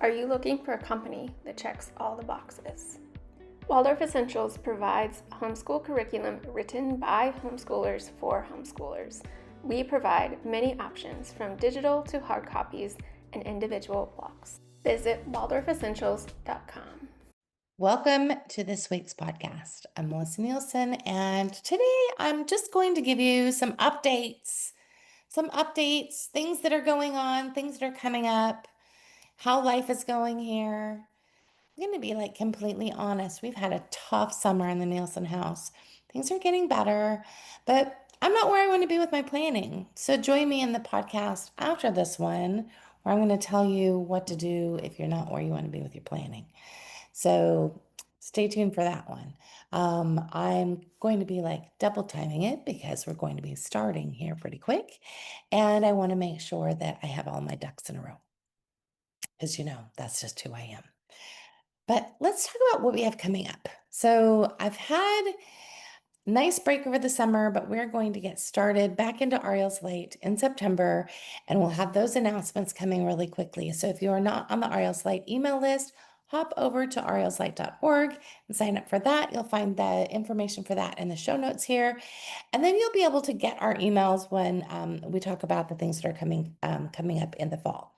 Are you looking for a company that checks all the boxes? Waldorf Essentials provides homeschool curriculum written by homeschoolers for homeschoolers. We provide many options from digital to hard copies and individual blocks. Visit waldorfessentials.com. Welcome to this week's podcast. I'm Melissa Nielsen, and today I'm just going to give you some updates, things that are going on, things that are coming up, how life is going here. I'm going to be completely honest. We've had a tough summer in the Nielsen house. Things are getting better, but I'm not where I want to be with my planning. So join me in the podcast after this one, where I'm going to tell you what to do if you're not where you want to be with your planning. So stay tuned for that one. I'm going to be double timing it because we're going to be starting here pretty quick. And I want to make sure that I have all my ducks in a row because, that's just who I am. But let's talk about what we have coming up. So I've had nice break over the summer, but we're going to get started back into Ariel's Light in September, and we'll have those announcements coming really quickly. So if you are not on the Ariel's Light email list, hop over to arielslight.org and sign up for that. You'll find the information for that in the show notes here. And then you'll be able to get our emails when we talk about the things that are coming up in the fall.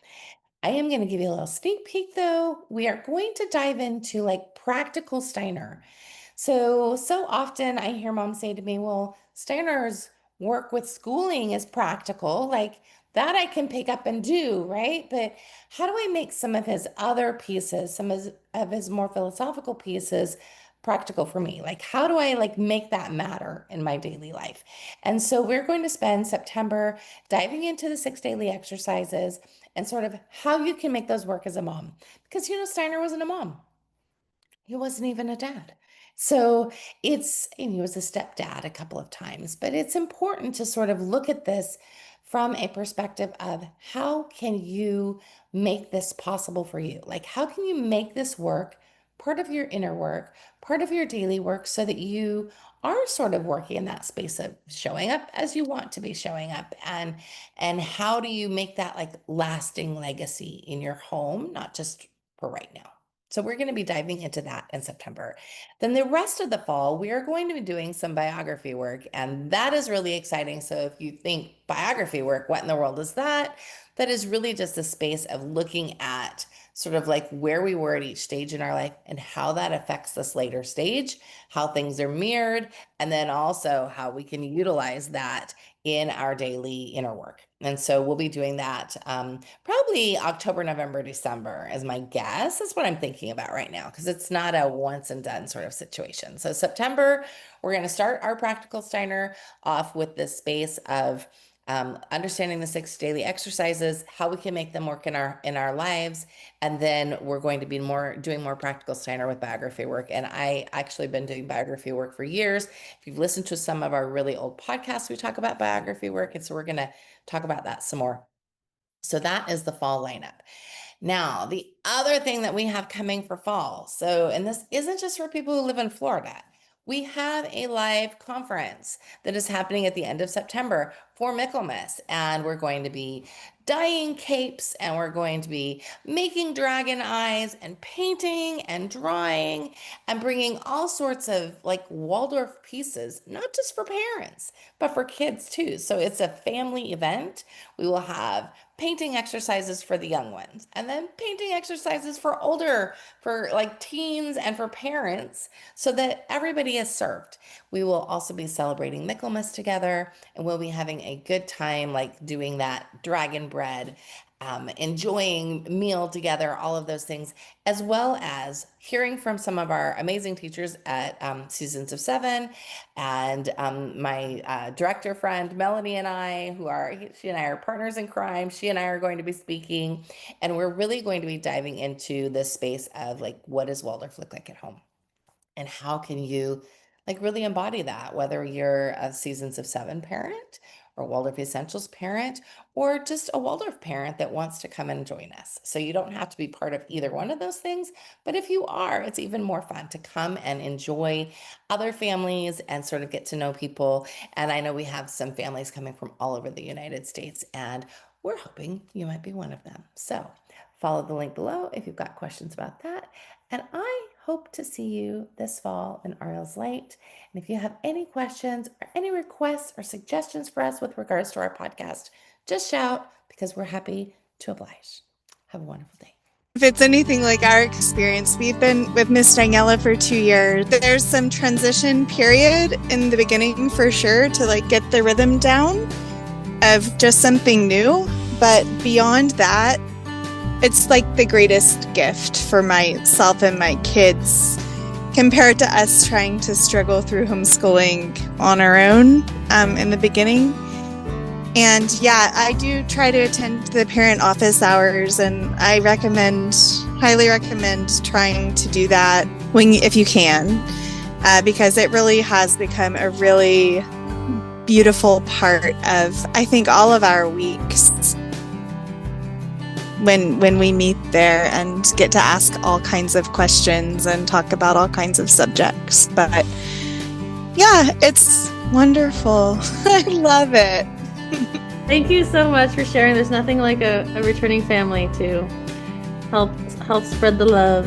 I am going to give you a little sneak peek though. We are going to dive into practical Steiner. So often I hear mom say to me, well, Steiner's work with schooling is practical. Like that I can pick up and do, right? But how do I make some of his other pieces, some of his more philosophical pieces practical for me? Like how do I make that matter in my daily life? And so we're going to spend September diving into the 6 daily exercises and sort of how you can make those work as a mom. Because Steiner wasn't a mom. He wasn't even a dad. So and he was a stepdad a couple of times, but it's important to sort of look at this from a perspective of how can you make this possible for you? Like, how can you make this work part of your inner work, part of your daily work, so that you are sort of working in that space of showing up as you want to be showing up, and how do you make that lasting legacy in your home, not just for right now? So we're going to be diving into that in September. Then the rest of the fall, we are going to be doing some biography work, and that is really exciting. So if you think biography work, what in the world is that? That is really just a space of looking at sort of where we were at each stage in our life and how that affects this later stage, how things are mirrored, and then also how we can utilize that in our daily inner work. And so we'll be doing that probably October, November, December is my guess. That's what I'm thinking about right now because it's not a once and done sort of situation. So September, we're going to start our practical Steiner off with this space of understanding the 6 daily exercises, how we can make them work in our lives, and then we're going to be doing more practical Steiner with biography work. And I actually been doing biography work for years. If you've listened to some of our really old podcasts, we talk about biography work, and so we're going to talk about that some more. So that is the fall lineup. Now, the other thing that we have coming for fall, and this isn't just for people who live in Florida. We have a live conference that is happening at the end of September for Michaelmas, and we're going to be dyeing capes, and we're going to be making dragon eyes and painting and drawing and bringing all sorts of Waldorf pieces, not just for parents, but for kids too. So it's a family event. We will have painting exercises for the young ones and then painting exercises for teens and for parents so that everybody is served. We will also be celebrating Michaelmas together, and we'll be having a good time doing that dragon bread, enjoying meal together, all of those things, as well as hearing from some of our amazing teachers at Seasons of Seven, and my director friend Melanie and I, she and I are partners in crime. She and I are going to be speaking, and we're really going to be diving into this space of what does Waldorf look like at home, and how can you really embody that, whether you're a Seasons of Seven parent or Waldorf Essentials parent, or just a Waldorf parent that wants to come and join us. So you don't have to be part of either one of those things, but if you are, it's even more fun to come and enjoy other families and sort of get to know people. And I know we have some families coming from all over the United States, and we're hoping you might be one of them. So follow the link below if you've got questions about that. And I hope to see you this fall in Ariel's Light. And if you have any questions or any requests or suggestions for us with regards to our podcast, just shout, because we're happy to oblige. Have a wonderful day. If it's anything like our experience, we've been with Miss Daniela for 2 years. There's some transition period in the beginning for sure to like get the rhythm down of just something new. But beyond that, it's like the greatest gift for myself and my kids compared to us trying to struggle through homeschooling on our own in the beginning. And yeah, I do try to attend the parent office hours, and I highly recommend trying to do that if you can, because it really has become a really beautiful part of, I think, all of our weeks when we meet there and get to ask all kinds of questions and talk about all kinds of subjects. But yeah, it's wonderful. I love it. Thank you so much for sharing. There's nothing like a returning family to help spread the love.